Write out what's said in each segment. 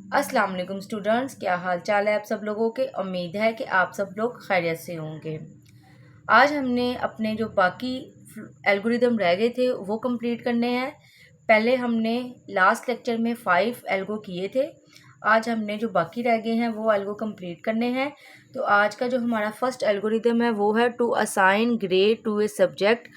अस्सलाम वालेकुम स्टूडेंट्स, क्या हाल चाल है आप सब लोगों के। उम्मीद है कि आप सब लोग खैरियत से होंगे। आज हमने अपने जो बाकी एल्गोरिदम रह गए थे वो कंप्लीट करने हैं। पहले हमने लास्ट लेक्चर में 5 एल्गो किए थे। आज हमने जो बाकी रह गए हैं वो एल्गो कंप्लीट करने हैं। तो आज का जो हमारा फर्स्ट एल्गोरिदम है वो है to assign grade to a subject.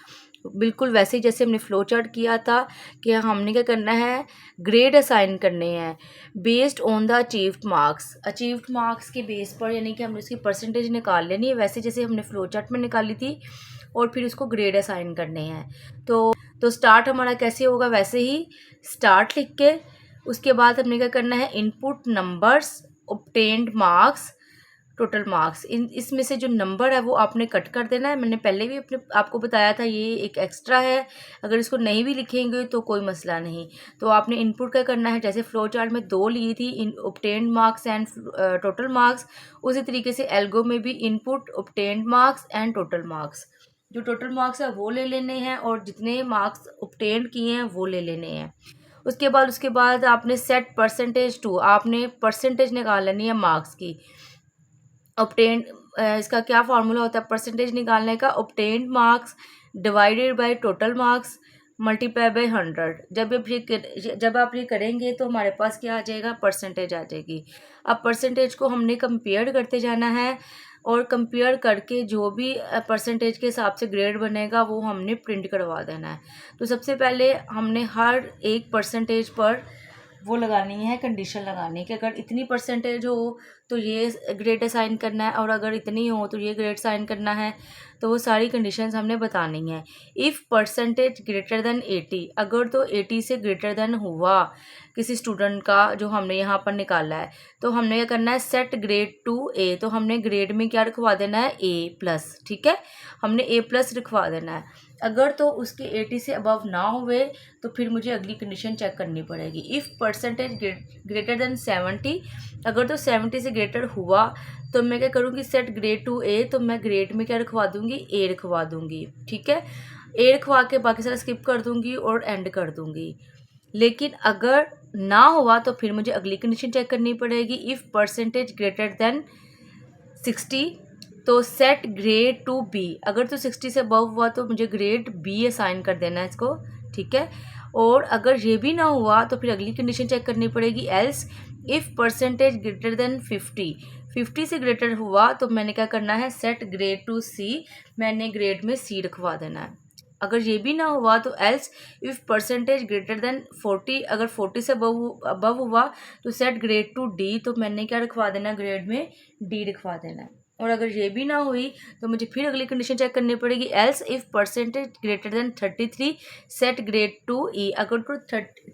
बिल्कुल वैसे ही जैसे हमने फ्लो चार्ट किया था कि हमने क्या करना है, ग्रेड असाइन करने हैं based on the achieved marks. Achieved marks के बेस पर, यानी कि हमने उसकी परसेंटेज निकाल लेनी है वैसे जैसे हमने फ्लो चार्ट में निकाली थी, और फिर उसको ग्रेड असाइन करने हैं। तो स्टार्ट हमारा कैसे होगा, वैसे ही स्टार्ट लिख के उसके बाद हमने क्या करना है, input numbers obtained marks total marks. इसमें से जो नंबर है वो आपने कट कर देना है। मैंने पहले भी आपको बताया था, ये एक एक्स्ट्रा है। अगर इसको नहीं भी लिखेंगे तो कोई मसला नहीं। तो आपने इनपुट क्या करना है, जैसे फ्लो चार्ट में 2 ली थी, इन obtained marks and total marks, उसी तरीके से एल्गो में भी input obtained marks and total marks. जो टोटल मार्क्स है वो ले लेने हैं और जितने मार्क्स ऑब्टेन किए हैं वो ले लेने हैं। उसके बाद आपने सेट परसेंटेज टू, आपने परसेंटेज निकाल लेनी है मार्क्स की। ऑब्टेन्ड, इसका क्या फार्मूला होता है परसेंटेज निकालने का, obtained marks divided by total marks multiply by 100। जब आप ये करेंगे तो हमारे पास क्या आ जाएगा, परसेंटेज आ जाएगी। अब परसेंटेज को हमने कंपेयर करते जाना है और कंपेयर करके जो भी परसेंटेज के हिसाब से ग्रेड बनेगा वो हमने प्रिंट करवा देना है। तो सबसे पहले हमने हर एक परसेंटेज पर वो लगानी है, कंडीशन लगानी है कि अगर इतनी परसेंटेज हो तो ये ग्रेड असाइन करना है, और अगर इतनी हो तो ये ग्रेड असाइन करना है। तो वो सारी कंडीशंस हमने बतानी है। इफ़ परसेंटेज ग्रेटर देन 80, अगर तो 80 से ग्रेटर देन हुआ किसी स्टूडेंट का जो हमने यहाँ पर निकाला है, तो हमने क्या करना है, सेट ग्रेड टू ए। तो हमने ग्रेड में क्या रखवा देना है, ए प्लस। ठीक है, हमने ए प्लस रखवा देना है। अगर तो उसके 80 से अबव ना हुए तो फिर मुझे अगली कंडीशन चेक करनी पड़ेगी। इफ़ परसेंटेज ग्रेटर देन 70, अगर तो 70 से ग्रेटर हुआ तो मैं क्या करूँगी, सेट ग्रेड टू ए। तो मैं ग्रेड में क्या रखवा दूँगी, ए रखवा दूँगी। ठीक है, ए रखवा के बाकी सारा स्किप कर दूँगी और एंड कर दूँगी। लेकिन अगर ना हुआ तो फिर मुझे अगली कंडीशन चेक करनी पड़ेगी। इफ़ परसेंटेज ग्रेटर देन 60, तो सेट ग्रेड टू बी। अगर तो 60 से अबव हुआ तो मुझे ग्रेड बी असाइन कर देना है इसको। ठीक है, और अगर ये भी ना हुआ तो फिर अगली कंडीशन चेक करनी पड़ेगी, else if percentage greater then 50 से ग्रेटर हुआ तो मैंने क्या करना है, सेट ग्रेड टू सी। मैंने ग्रेड में सी रखवा देना है। अगर ये भी ना हुआ तो else if percentage greater then 40, अगर 40 से अबव हुआ तो सेट ग्रेड टू डी। तो मैंने क्या रखवा देना, ग्रेड में डी रखवा देना है। और अगर ये भी ना हुई तो मुझे फिर अगली कंडीशन चेक करनी पड़ेगी, else if percentage greater than 33, set grade to E. अगर तो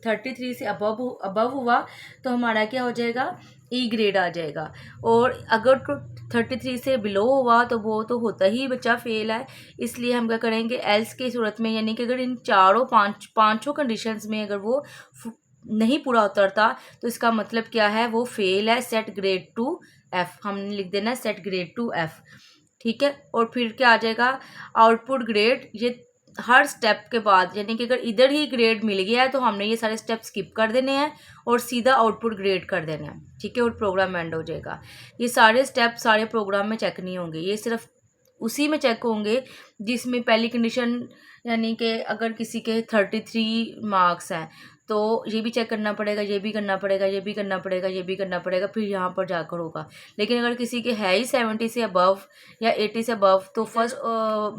33 से अबव हुआ तो हमारा क्या हो जाएगा, ई ग्रेड आ जाएगा। और अगर तो 33 से बिलो हुआ तो वो तो होता ही बच्चा फेल है। इसलिए हम क्या करेंगे, एल्स की सूरत में, यानी कि अगर इन पाँचों कंडीशंस में अगर वो नहीं पूरा उतरता तो इसका मतलब क्या है, वो फेल है। सेट ग्रेड टू एफ हमने लिख देना है, सेट ग्रेड टू एफ। ठीक है, और फिर क्या आ जाएगा, आउटपुट ग्रेड। ये हर स्टेप के बाद, यानी कि अगर इधर ही ग्रेड मिल गया है तो हमने ये सारे स्टेप स्किप कर देने हैं और सीधा आउटपुट ग्रेड कर देना है। ठीक है, और प्रोग्राम एंड हो जाएगा। ये सारे स्टेप सारे प्रोग्राम में चेक नहीं होंगे, ये सिर्फ उसी में चेक होंगे जिसमें पहली कंडीशन, यानी कि अगर किसी के 33 मार्क्स हैं तो ये भी चेक करना पड़ेगा, ये भी करना पड़ेगा, ये भी करना पड़ेगा, ये भी करना पड़ेगा, फिर यहाँ पर जाकर होगा। लेकिन अगर किसी के है ही 70 से अबव या 80 से अबव तो फर्स्ट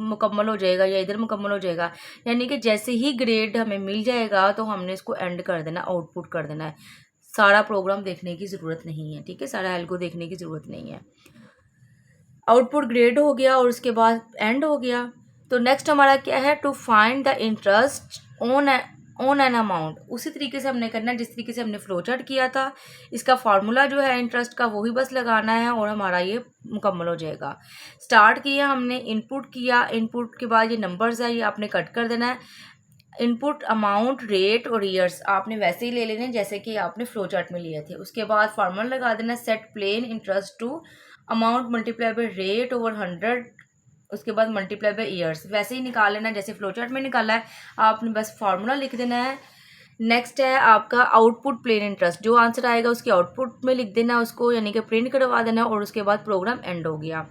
मुकम्मल हो जाएगा या इधर मुकम्मल हो जाएगा। यानी कि जैसे ही ग्रेड हमें मिल जाएगा तो हमने इसको एंड कर देना, आउटपुट कर देना है। सारा प्रोग्राम देखने की ज़रूरत नहीं है। ठीक है, सारा एल्गो देखने की ज़रूरत नहीं है। आउटपुट ग्रेड हो गया और उसके बाद एंड हो गया। तो नेक्स्ट हमारा क्या है, to find the interest on an amount. उसी तरीके से हमने करना है जिस तरीके से हमने फ्लो चार्ट किया था। इसका फार्मूला जो है इंटरेस्ट का वही बस लगाना है और हमारा ये मुकम्मल हो जाएगा। स्टार्ट किया हमने, इनपुट किया, इनपुट के बाद ये नंबर्स है ये आपने कट कर देना है। इनपुट अमाउंट, रेट और ईयर्स आपने वैसे ही ले लेने जैसे कि आपने फ्लो चार्ट में लिए थे। उसके बाद फार्मूला लगा देना, set plain interest to amount multiply by rate over 100। उसके बाद मल्टीप्लाई बाय ईयर्स वैसे ही निकाल लेना जैसे फ्लो चार्ट में निकाला है। आपने बस फार्मूला लिख देना है, नेक्स्ट है आपका आउटपुट प्लेन इंटरेस्ट, जो आंसर आएगा उसकी आउटपुट में लिख देना उसको, यानी कि प्रिंट करवा देना और उसके बाद प्रोग्राम एंड हो गया।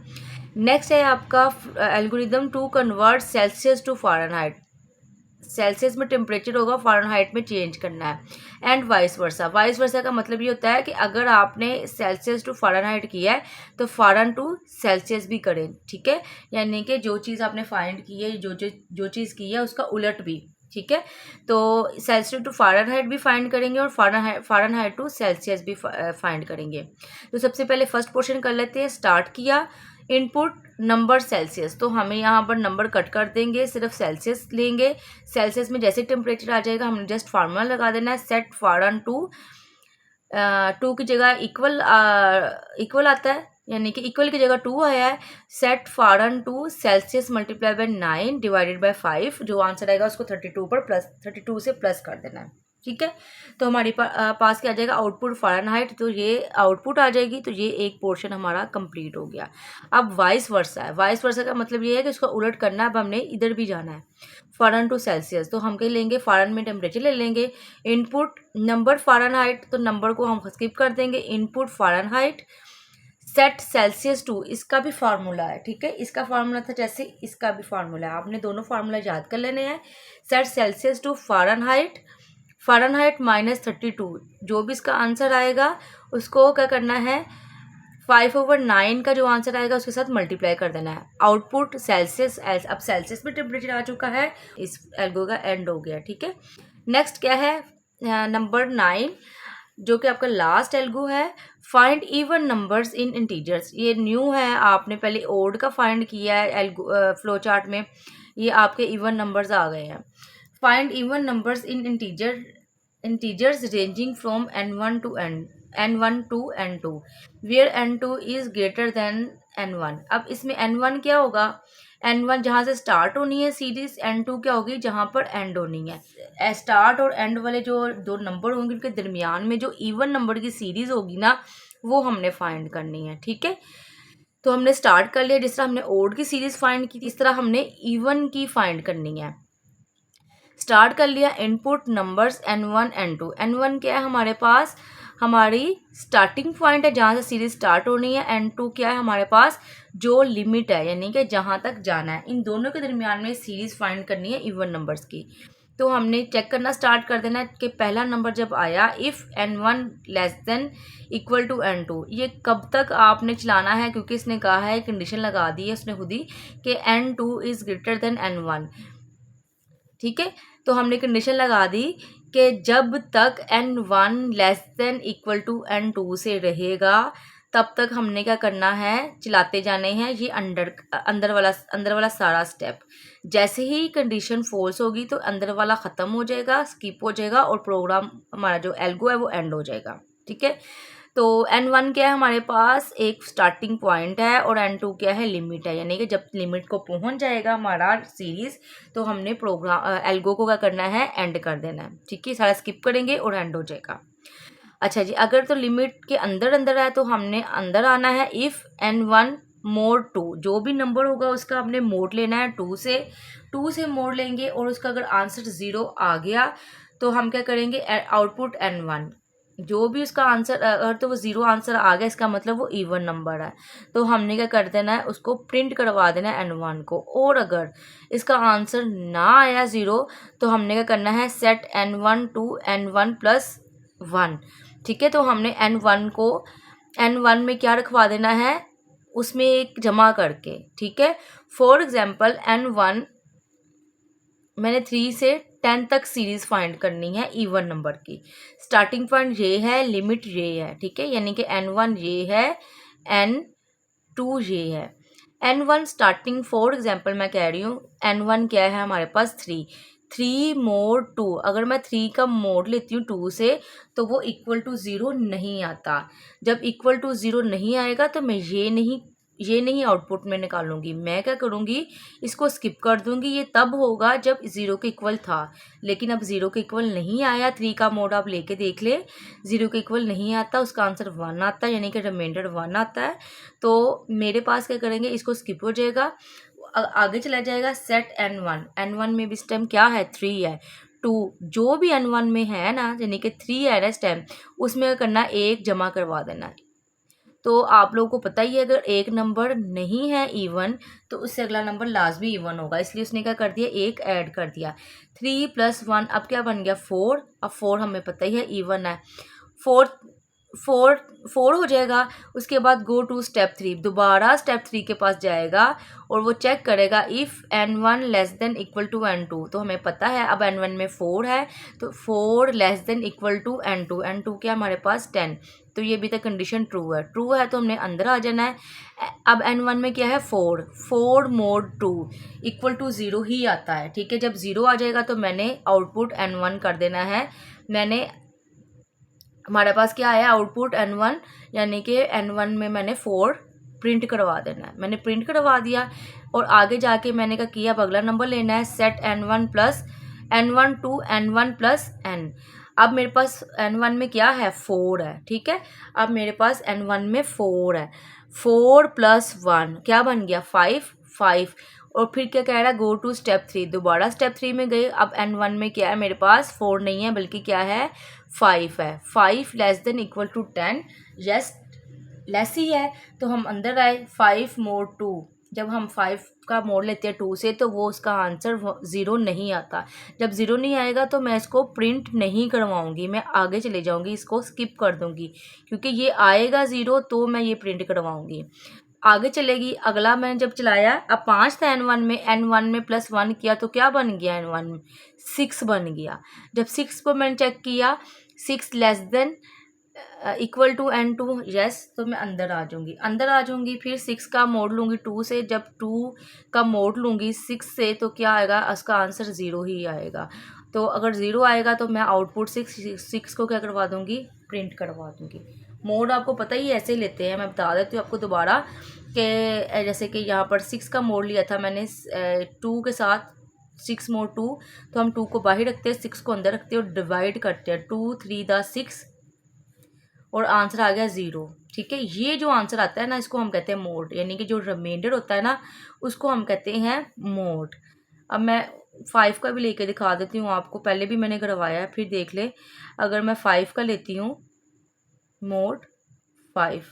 नेक्स्ट है आपका algorithm to convert Celsius to Fahrenheit, Celsius में टेम्परेचर होगा, फ़ारेनहाइट में चेंज करना है। And vice versa, vice versa का मतलब ये होता है कि अगर आपने सेल्सियस टू फ़ारेनहाइट किया है तो फ़ारेन टू सेल्सियस भी करें, ठीक है, यानी कि जो चीज़ आपने फाइंड की है, जो चीज़ की है उसका उलट भी, ठीक है। तो सेल्सियस टू फ़ारेनहाइट भी फाइंड करेंगे और फ़ारेनहाइट टू सेल्सियस भी फाइंड करेंगे। तो सबसे पहले फर्स्ट पोर्शन कर लेते हैं। स्टार्ट किया, इनपुट नंबर सेल्सियस, तो हमें यहाँ पर नंबर कट कर देंगे, सिर्फ सेल्सियस लेंगे। सेल्सियस में जैसे टेम्परेचर आ जाएगा हमने जस्ट फार्मूला लगा देना है, सेट फ़ारेन टू की जगह इक्वल आता है, यानी कि इक्वल की जगह 2 आया है। Set Fahrenheit to Celsius multiply by 9 divided by 5, जो आंसर आएगा उसको 32 से प्लस कर देना है, ठीक है। तो हमारे पास क्या आ जाएगा, आउटपुट फ़ारेनहाइट, तो ये आउटपुट आ जाएगी, तो ये एक पोर्शन हमारा कंप्लीट हो गया। अब वाइस वर्सा है, वाइस वर्सा का मतलब ये है कि उसका उलट करना है। अब हमने इधर भी जाना है, फ़ारेन टू सेल्सियस, तो हम क्या लेंगे, फ़ारेन में टेम्परेचर ले लेंगे। इनपुट नंबर फ़ारेनहाइट, तो नंबर को हम स्किप कर देंगे। Input Fahrenheit set Celsius to, इसका भी फार्मूला है, ठीक है, इसका फार्मूला था जैसे इसका भी फार्मूला है, आपने दोनों फार्मूला याद कर लेने हैं। Set Celsius to Fahrenheit, Fahrenheit -32, जो भी इसका आंसर आएगा उसको क्या करना है, 5/9 का जो आंसर आएगा उसके साथ मल्टीप्लाई कर देना है। आउटपुट सेल्सियस, अब सेल्सियस में टेम्परेचर आ चुका है, इस एल्गो का एंड हो गया, ठीक है। नेक्स्ट क्या है, नंबर 9, जो कि आपका लास्ट एल्गो है। Find even numbers in integers, ये न्यू है, आपने पहले ओड का फाइंड किया है एल्गो फ्लो चार्ट में, ये आपके इवन नंबर्स आ गए हैं। Find even numbers in integers ranging from n1 to n1 to n2 where n2 is greater than n1। अब इसमें n1 क्या होगा, n1 जहाँ से स्टार्ट होनी है सीरीज, n2 क्या होगी जहाँ पर एंड होनी है। स्टार्ट और एंड वाले जो दो नंबर होंगे उनके दरमियान में जो इवन नंबर की सीरीज होगी ना, वो हमने फाइंड करनी है, ठीक है। तो हमने स्टार्ट कर लिया, जिस तरह हमने ओड की सीरीज फाइंड की, इस तरह हमने इवन की फाइंड करनी है। स्टार्ट कर लिया, input numbers n1 n2, n1 क्या है हमारे पास, हमारी स्टार्टिंग पॉइंट है जहाँ से सीरीज स्टार्ट होनी है। n2 क्या है हमारे पास, जो लिमिट है, यानी कि जहाँ तक जाना है। इन दोनों के दरमियान में सीरीज फाइंड करनी है इवन नंबर्स की। तो हमने चेक करना स्टार्ट कर देना है कि पहला नंबर जब आया, if n1 less than equal to n2, ये कब तक आपने चलाना है, क्योंकि इसने कहा है, कंडीशन लगा दी है उसने खुद ही कि n2 is greater than n1, ठीक है। तो हमने कंडीशन लगा दी कि जब तक n1 less than equal to n2 से रहेगा तब तक हमने क्या करना है, चलाते जाने हैं ये अंदर वाला सारा स्टेप। जैसे ही कंडीशन फॉल्स होगी तो अंदर वाला ख़त्म हो जाएगा, स्किप हो जाएगा और प्रोग्राम हमारा जो एल्गो है वो एंड हो जाएगा, ठीक है। तो n1 क्या है हमारे पास, एक स्टार्टिंग पॉइंट है, और n2 क्या है, लिमिट है, यानी कि जब लिमिट को पहुंच जाएगा हमारा सीरीज तो हमने प्रोग्राम एल्गो को क्या करना है, एंड कर देना है, ठीक है। सारा स्किप करेंगे और एंड हो जाएगा। अच्छा जी, अगर तो लिमिट के अंदर अंदर है तो हमने अंदर आना है। इफ़ n1 मोड 2, जो भी नंबर होगा उसका हमने मोड लेना है 2 से मोड लेंगे, और उसका अगर आंसर 0 आ गया तो हम क्या करेंगे, आउटपुट n1, जो भी उसका आंसर, अगर तो वो 0 आंसर आ गया इसका मतलब वो इवन नंबर है, तो हमने क्या कर देना है, उसको प्रिंट करवा देना है n1 को। और अगर इसका आंसर ना आया 0 तो हमने क्या करना है, set n1 to n1 plus 1, ठीक है। तो हमने n1 में क्या रखवा देना है, उसमें एक जमा करके, ठीक है। फॉर एग्जाम्पल n1 मैंने 3 से 10 तक सीरीज फाइंड करनी है इवन नंबर की। स्टार्टिंग पॉइंट ये है, लिमिट ये है, ठीक है, यानी कि n1 ये है, n2 ये है। n1 स्टार्टिंग, फॉर एग्जांपल मैं कह रही हूँ n1 क्या है हमारे पास 3 मोड 2, अगर मैं 3 का मोड लेती हूँ 2 से तो वो इक्वल टू 0 नहीं आता। जब इक्वल टू 0 नहीं आएगा तो मैं ये नहीं आउटपुट में निकालूंगी, मैं क्या करूँगी, इसको स्किप कर दूंगी। ये तब होगा जब 0 के इक्वल था, लेकिन अब 0 के इक्वल नहीं आया। 3 का मोड आप लेके देख ले, 0 के इक्वल नहीं आता, उसका आंसर 1 आता है, यानी कि रिमाइंडर 1 आता है। तो मेरे पास क्या करेंगे, इसको स्किप हो जाएगा, आगे चला जाएगा। सेट n1 में भी इस टाइम क्या है, 3 है, 2 जो भी n1 में है ना, यानी कि 3 है ना स्टेम, उसमें करना 1 जमा करवा देना है। तो आप लोगों को पता ही है अगर एक नंबर नहीं है इवन तो उससे अगला नंबर लाजमी इवन होगा, इसलिए उसने क्या कर दिया, एक ऐड कर दिया। 3 + 1 अब क्या बन गया 4। अब 4 हमें पता ही है इवन है, 4 4 4 हो जाएगा। उसके बाद गो टू स्टेप 3, दोबारा स्टेप 3 के पास जाएगा और वो चेक करेगा if n1 less than equal to n2। तो हमें पता है अब n1 में 4 है तो 4 less than equal to n2, n2 क्या हमारे पास 10। तो ये भी तक कंडीशन ट्रू है तो हमने अंदर आ जाना है। अब n1 में क्या है 4, 4 mod 2 इक्वल टू 0 ही आता है, ठीक है। जब 0 आ जाएगा तो मैंने आउटपुट n1 कर देना है। हमारे पास क्या आया आउटपुट n1, यानी कि n1 में मैंने 4 प्रिंट करवा देना है। मैंने प्रिंट करवा दिया और आगे जाके मैंने क्या किया, अब अगला नंबर लेना है set n1 plus n1 to n1 plus n। अब मेरे पास n1 में क्या है 4 है, ठीक है। अब मेरे पास n1 में 4 है, 4 + 1 क्या बन गया 5 5। और फिर क्या कह रहा है गो टू स्टेप 3, दोबारा स्टेप 3 में गए। अब n1 में क्या है मेरे पास 4 नहीं है बल्कि क्या है 5 है, 5 less than equal to 10, yes less ही है। तो हम अंदर आए 5 mod 2, जब हम 5 का मोड लेते हैं 2 से तो वो उसका आंसर 0 नहीं आता। जब 0 नहीं आएगा तो मैं इसको प्रिंट नहीं करवाऊंगी, मैं आगे चले जाऊंगी, इसको स्किप कर दूंगी क्योंकि ये आएगा 0 तो मैं ये प्रिंट करवाऊंगी। आगे चलेगी, अगला मैंने जब चलाया अब 5 था n1 में, n1 में +1 किया तो क्या बन गया n1 में 6 बन गया। जब 6 को मैंने चेक किया 6 less than equal to n2, yes तो मैं अंदर आ जाऊंगी। फिर 6 का मोड लूँगी 2 से, जब 2 का मोड लूँगी 6 से तो क्या आएगा, उसका आंसर 0 ही आएगा। तो अगर 0 आएगा तो मैं आउटपुट 6 को क्या करवा दूँगी, प्रिंट करवा दूँगी। मोड आपको पता ही ऐसे ही लेते हैं, मैं बता देती हूँ आपको दोबारा कि जैसे कि यहाँ पर 6 का मोड लिया था मैंने 2 के साथ, 6 mod 2, तो हम 2 को बाहर रखते हैं 6 को अंदर रखते हैं और डिवाइड करते हैं 2 3 6 और आंसर आ गया 0, ठीक है। ये जो आंसर आता है ना इसको हम कहते हैं मोड, यानी कि जो रिमाइंडर होता है ना उसको हम कहते हैं मोड। अब मैं 5 का भी लेके दिखा देती हूँ आपको, पहले भी मैंने करवाया है फिर देख ले। अगर मैं 5 का लेती हूँ मोड 5,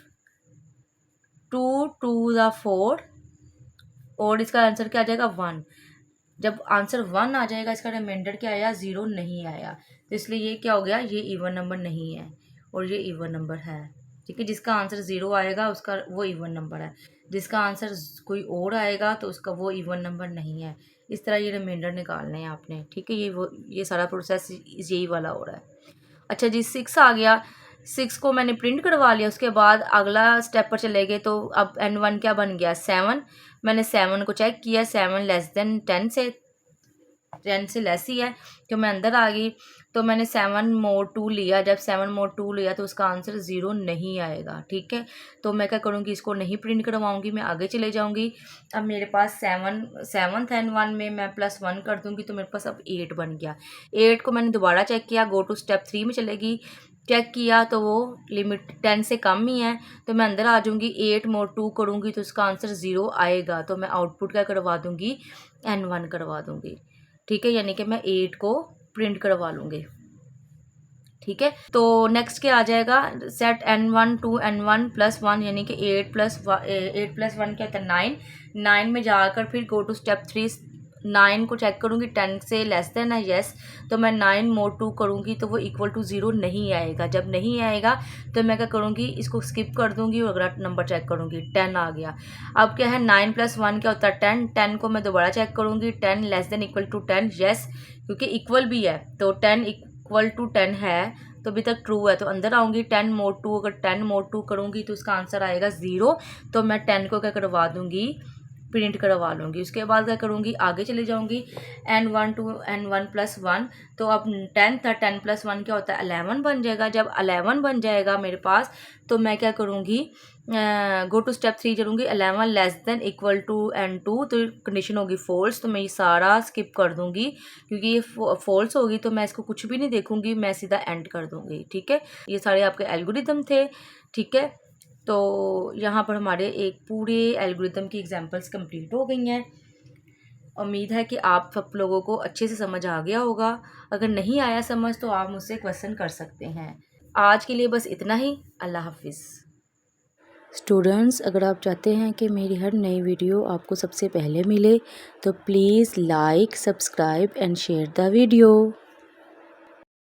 2 2 द 4 और इसका आंसर क्या आ जाएगा 1। जब आंसर 1 आ जाएगा इसका रिमाइंडर क्या आया 0 नहीं आया, तो इसलिए ये क्या हो गया, ये इवन नंबर नहीं है और ये इवन नंबर है, ठीक है। जिसका आंसर 0 आएगा उसका वो इवन नंबर है, जिसका आंसर कोई और आएगा तो उसका वो इवन नंबर नहीं है। इस तरह ये रिमाइंडर निकालने हैं आपने, ठीक है। ये सारा प्रोसेस यही वाला हो रहा है। अच्छा जी 6 आ गया, 6 को मैंने प्रिंट करवा लिया। उसके बाद अगला स्टेप पर चले गए तो अब n1 क्या बन गया 7। मैंने 7 को चेक किया, 7 लेस देन 10 से लेस ही है तो मैं अंदर आ गई। तो मैंने 7 mod 2 लिया, जब 7 mod 2 लिया तो उसका आंसर 0 नहीं आएगा, ठीक है। तो मैं क्या करूँगी, इसको नहीं प्रिंट करवाऊँगी, मैं आगे चले जाऊँगी। अब मेरे पास 7 था n1 में, मैं +1 कर दूँगी तो मेरे पास अब 8 बन गया। 8 को मैंने दोबारा चेक किया, गो टू स्टेप 3 में चलेगी, चेक किया तो वो लिमिट 10 से कम ही है तो मैं अंदर आ जाऊँगी। 8 mod 2 करूँगी तो उसका आंसर 0 आएगा, तो मैं आउटपुट क्या करवा दूँगी, n1 करवा दूँगी, ठीक है। यानी कि मैं 8 को प्रिंट करवा लूँगी, ठीक है। तो नेक्स्ट क्या आ जाएगा, सेट n1 टू n1 + 1 यानी कि 8 + 1 क्या होता है 9। 9 में जाकर फिर गो टू स्टेप 3, 9 को चेक करूँगी 10 से लेस देन है, यस। तो मैं 9 mod 2 करूँगी तो वो इक्वल टू 0 नहीं आएगा। जब नहीं आएगा तो मैं क्या करूँगी, इसको स्किप कर दूँगी और अगला नंबर चेक करूँगी, 10 आ गया। अब क्या है 9 + 1 क्या होता है 10। 10 को मैं दोबारा चेक करूँगी, 10 less than equal to 10, yes क्योंकि इक्वल भी है तो 10 इक्वल टू 10 है तो अभी तक ट्रू है। तो अंदर आऊँगी 10 mod 2, अगर 10 mod 2 करूँगी तो उसका आंसर आएगा 0, तो मैं 10 को क्या करवा दूँगी, प्रिंट करवा लूँगी। उसके बाद क्या करूँगी, आगे चले जाऊँगी n1 टू n1 + 1। तो अब 10 था, 10 + 1 क्या होता है 11 बन जाएगा। जब 11 बन जाएगा मेरे पास तो मैं क्या करूँगी, गो टू स्टेप 3 चलूँगी, 11 less than equal to n2 तो कंडीशन होगी फॉल्स, तो मैं ये सारा स्किप कर दूँगी क्योंकि ये फॉल्स होगी तो मैं इसको कुछ भी नहीं देखूँगी, मैं सीधा एंड कर दूँगी, ठीक है। ये सारे आपके एल्गोरिदम थे, ठीक है। तो यहाँ पर हमारे एक पूरे एल्गोरिदम की एग्जांपल्स कंप्लीट हो गई हैं। उम्मीद है कि आप सब लोगों को अच्छे से समझ आ गया होगा। अगर नहीं आया समझ तो आप मुझसे क्वेश्चन कर सकते हैं। आज के लिए बस इतना ही। अल्लाह हाफिज़। स्टूडेंट्स, अगर आप चाहते हैं कि मेरी हर नई वीडियो आपको सबसे पहले मिले तो please like, subscribe and share the video.